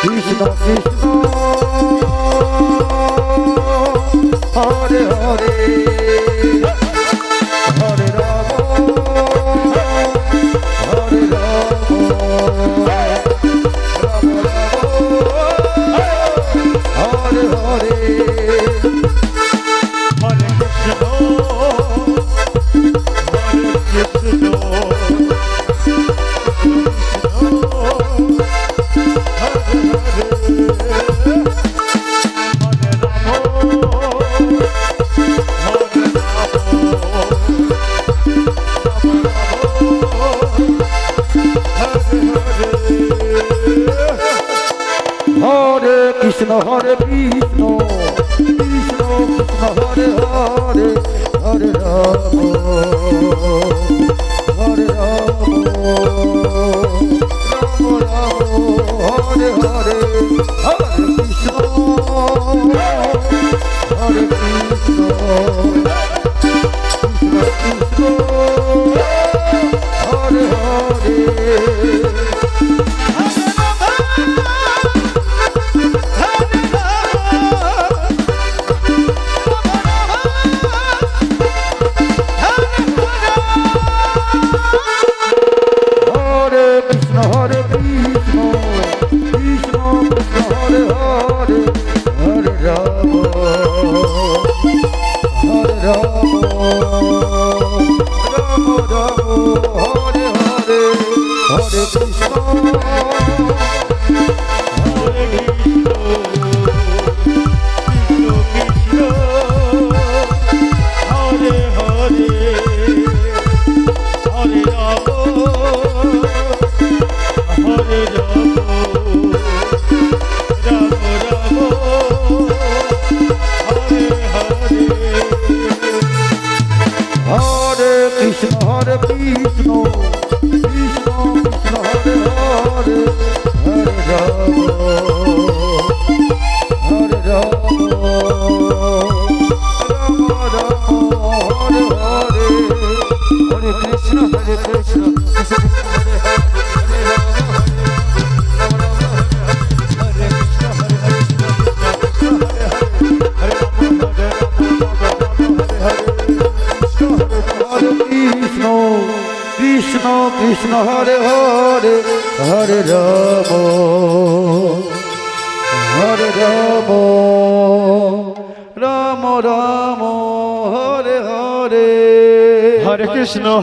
Krishna Krishna Hare Hare Hare Ram Hare Ram Ram Ram Hare Hare Hare Krishna Krishna Hare Krishna Krishna Krishna Hare Hare Hare Ram Hare Ram Ram Ram Hare Hare Hare Krishna Hare Krishna Krishna Krishna Hare Hare Hare Krishna, Krishna Krishna Hare Hare, Hare Rama, Hare Rama, Rama Rama, Hare Hare, Hare Krishna, Hare Krishna, Krishna Krishna, Hare Hare, Hare Rama. Hare Rama, Rama Rama, Hare Hare, Hare Krishna, Hare Krishna, Krishna Krishna, Hare Hare, Hare Rama, Hare Rama, Rama Rama, Hare Hare, Hare Krishna, Hare Krishna, Krishna Krishna, Hare Hare. Krishna Krishna Hare Hare Hare Rama Hare Rama Rama Rama Hare Hare Hare Krishna